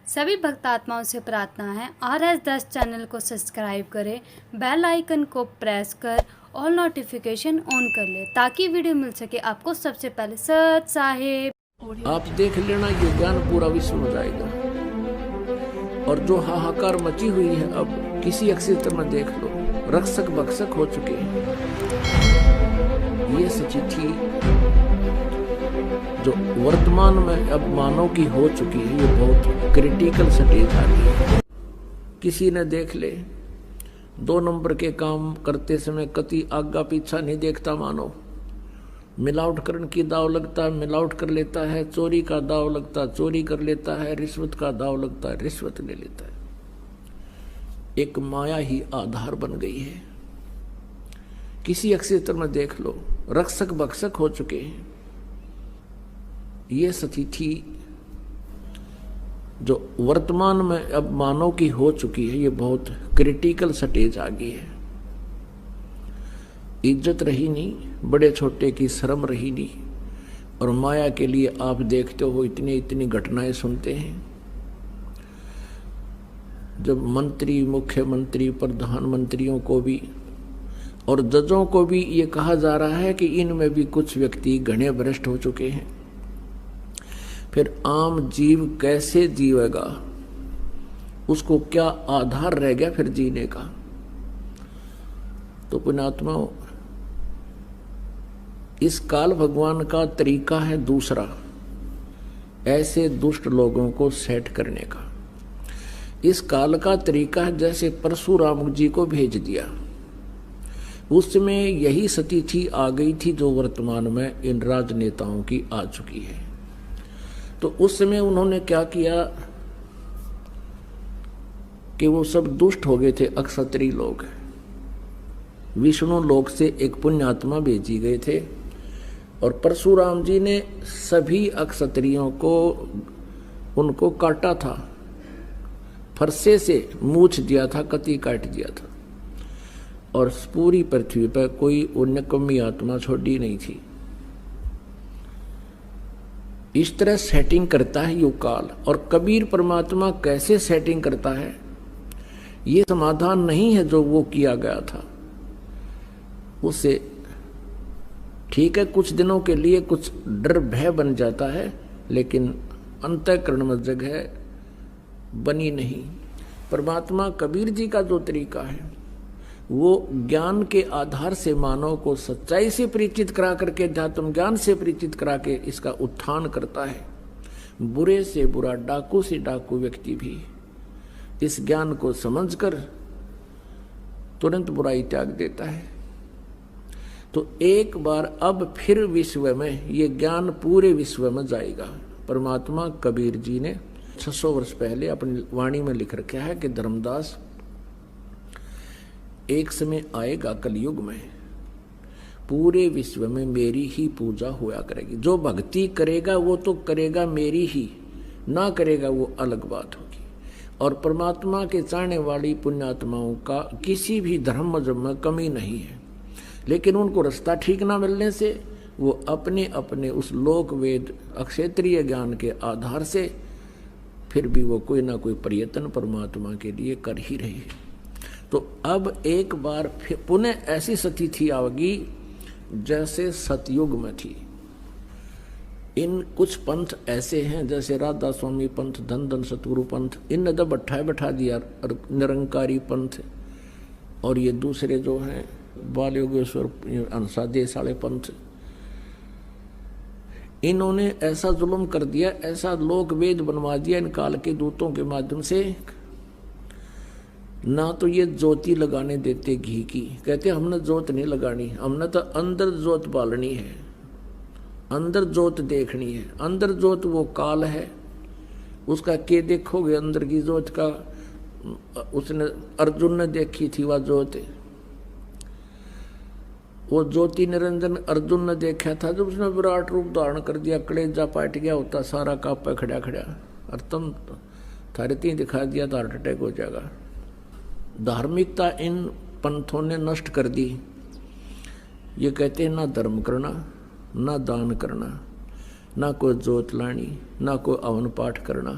सभी भक्त आत्माओं से प्रार्थना है RS10 चैनल को सब्सक्राइब करें, बेल आइकन को प्रेस कर ऑल नोटिफिकेशन ऑन कर ले ताकि वीडियो मिल सके आपको सबसे पहले। सत साहेब आप देख लेना, ये ज्ञान पूरा विश्व में जाएगा। और जो हाहाकार मची हुई है, अब किसी क्षेत्र में देख लो, रक्षक भक्षक हो चुके हैं। ये सचिथि जो वर्तमान में अब मानव की हो चुकी है, ये बहुत क्रिटिकल स्टेज आ गई है। किसी ने देख ले, 2 नंबर के काम करते समय कति आगा पीछा नहीं देखता मानव। मिलावट करने की दाव लगता है, मिलावट कर लेता है। चोरी का दाव लगता है, चोरी कर लेता है। रिश्वत का दाव लगता है, रिश्वत ले लेता है। एक माया ही आधार बन गई है। किसी क्षेत्र में देख लो, रक्षक भक्षक हो चुके हैं। ये स्थिति जो वर्तमान में अब मानव की हो चुकी है, ये बहुत क्रिटिकल स्टेज आ गई है। इज्जत रही नहीं, बड़े छोटे की शर्म रही नहीं। और माया के लिए आप देखते हो इतनी इतनी घटनाएं सुनते हैं। जब मंत्री, मुख्यमंत्री, प्रधानमंत्रियों को भी और जजों को भी ये कहा जा रहा है कि इनमें भी कुछ व्यक्ति घने भ्रष्ट हो चुके हैं, फिर आम जीव कैसे जीवेगा? उसको क्या आधार रह गया फिर जीने का? तो पुण्यात्माओं, इस काल भगवान का तरीका है दूसरा, ऐसे दुष्ट लोगों को सेट करने का। इस काल का तरीका है जैसे परशुराम जी को भेज दिया, उसमें यही स्थिति आ गई थी जो वर्तमान में इन राजनेताओं की आ चुकी है। तो उस समय उन्होंने क्या किया कि वो सब दुष्ट हो गए थे, अक्षत्रिय लोग। विष्णु लोक से एक पुण्यात्मा भेजी गए थे और परशुराम जी ने सभी अक्षत्रियों को उनको काटा था, फरसे से मूछ दिया था, कती काट दिया था। और पूरी पृथ्वी पर कोई उन्नकम्मी आत्मा छोड़ी नहीं थी। इस तरह सेटिंग करता है यो काल। और कबीर परमात्मा कैसे सेटिंग करता है, ये समाधान नहीं है जो वो किया गया था उससे। ठीक है, कुछ दिनों के लिए कुछ डर भय बन जाता है, लेकिन अंतःकरण में जगह बनी नहीं। परमात्मा कबीर जी का जो तरीका है, वो ज्ञान के आधार से मानव को सच्चाई से परिचित करा करके, अध्यात्म ज्ञान से परिचित करा के इसका उत्थान करता है। बुरे से बुरा, डाकू से डाकू व्यक्ति भी इस ज्ञान को समझकर तुरंत बुराई त्याग देता है। तो एक बार अब फिर विश्व में ये ज्ञान पूरे विश्व में जाएगा। परमात्मा कबीर जी ने 600 वर्ष पहले अपनी वाणी में लिख रखा है कि धर्मदास, एक समय आएगा कलयुग में, पूरे विश्व में मेरी ही पूजा होया करेगी। जो भक्ति करेगा वो तो करेगा मेरी ही, ना करेगा वो अलग बात होगी। और परमात्मा के चाहने वाली पुण्यात्माओं का किसी भी धर्म मजहब में कमी नहीं है, लेकिन उनको रास्ता ठीक ना मिलने से वो अपने अपने उस लोक वेद अक्षेत्रीय ज्ञान के आधार से फिर भी वो कोई ना कोई प्रयत्न परमात्मा के लिए कर ही रहे हैं। तो अब एक बार फिर पुनः ऐसी स्थिति आएगी जैसे सतयुग में थी। इन कुछ पंथ ऐसे हैं जैसे राधा स्वामी पंथ, धन धन सतगुरु पंथ, इन जब बैठा दिया, निरंकारी पंथ, और ये दूसरे जो हैं बाल योगेश्वर अंसा देश वाले पंथ, इन्होंने ऐसा जुल्म कर दिया, ऐसा लोक वेद बनवा दिया इन काल के दूतों के माध्यम से। ना तो ये ज्योति लगाने देते घी की, कहते हमने ज्योत नहीं लगानी, हमने तो अंदर ज्योत बालनी है, अंदर ज्योत देखनी है। अंदर ज्योत वो काल है, उसका के देखोगे अंदर की ज्योत का। उसने अर्जुन ने देखी थी वह ज्योत, वो ज्योति निरंजन अर्जुन ने देखा था जब उसने विराट रूप धारण कर दिया, कलेजा पाट गया होता सारा, कापा खड़ा खड़ा, और तुम थारती दिखा दिया तो हार्ट अटैक हो जाएगा। धार्मिकता इन पंथों ने नष्ट कर दी। ये कहते हैं ना धर्म करना, ना दान करना, ना कोई जोत लानी, ना कोई अवन पाठ करना।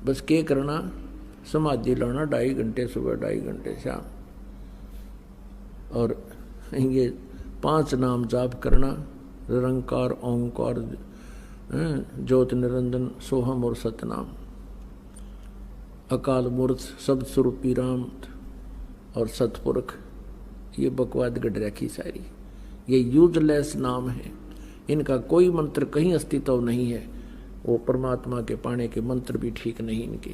बस के करना, समाधि लाना 2.5 घंटे सुबह 2.5 घंटे शाम, और ये 5 नाम जाप करना, निरंकार ओंकार ज्योत निरंजन सोहम और सतनाम, अकाल मूर्त शब्द स्वरूपी राम और सतपुरख। ये बकवाद गढ़ रखी सारी, ये यूजलेस नाम है, इनका कोई मंत्र कहीं अस्तित्व नहीं है। वो परमात्मा के पाने के मंत्र भी ठीक नहीं इनके।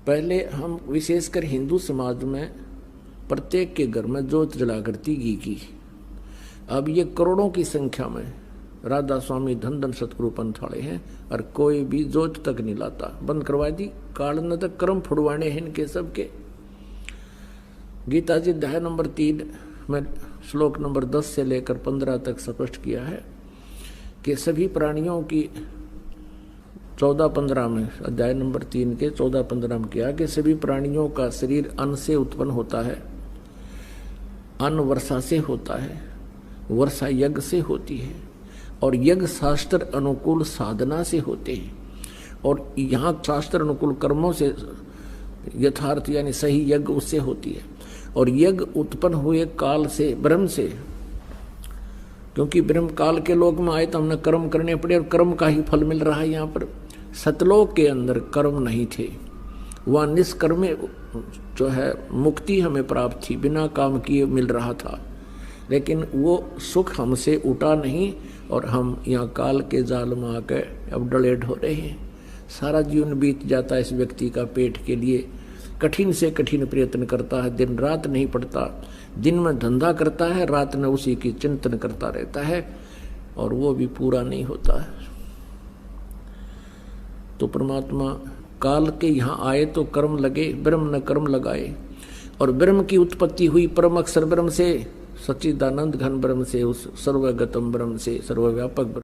पहले हम विशेषकर हिंदू समाज में प्रत्येक के घर में जोत जला करती घी की। अब ये करोड़ों की संख्या में राधा स्वामी धन धन सतगुरु पंथ वाले हैं, और कोई भी जोत तक नहीं लाता, बंद करवा दी। काल न तक कर्म फुड़वाने हैं इनके सबके। गीता जी अध्याय नंबर 3 में श्लोक नंबर 10 से लेकर 15 तक स्पष्ट किया है कि सभी प्राणियों की 14-15 में, अध्याय नंबर 3 के 14-15 में किया कि सभी प्राणियों का शरीर अन्न से उत्पन्न होता है, अन्न वर्षा से होता है, वर्षा यज्ञ से होती है, और यज्ञ शास्त्र अनुकूल साधना से होते हैं, और यहाँ शास्त्र अनुकूल कर्मों से यथार्थ यानी सही यज्ञ उससे होती है। और यज्ञ उत्पन्न हुए काल से, ब्रह्म से, क्योंकि ब्रह्म काल के लोक में आए तो हमने कर्म करने पड़े, और कर्म का ही फल मिल रहा है। यहाँ पर सतलोक के अंदर कर्म नहीं थे, वह निष्कर्म जो है मुक्ति हमें प्राप्त थी, बिना काम किए मिल रहा था, लेकिन वो सुख हमसे उठा नहीं, और हम यहाँ काल के जाल में आकर अब डले ढो रहे हैं। सारा जीवन बीत जाता है इस व्यक्ति का पेट के लिए, कठिन से कठिन प्रयत्न करता है, दिन रात नहीं पड़ता, दिन में धंधा करता है, रात में उसी की चिंतन करता रहता है, और वो भी पूरा नहीं होता है। तो परमात्मा काल के यहाँ आए तो कर्म लगे, ब्रह्म न कर्म लगाए, और ब्रह्म की उत्पत्ति हुई परम अक्षर ब्रह्म से, सच्चिदानंद घन ब्रह्म से, उस सर्वगतम ब्रह्म से, सर्वव्यापक ब्रह्म।